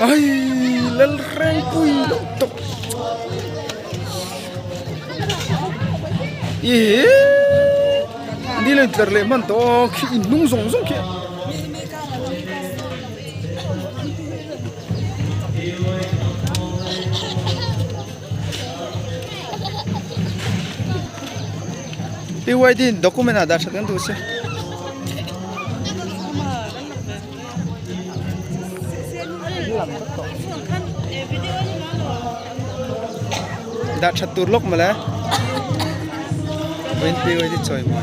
Ay, lalreng pui tok. Ih, hindi lang terleman to, inung song song ke. BYD dokumen ada sakyan tu sih. Đã chặt tur lốc mà lẽ bên tiêu đi chơi mà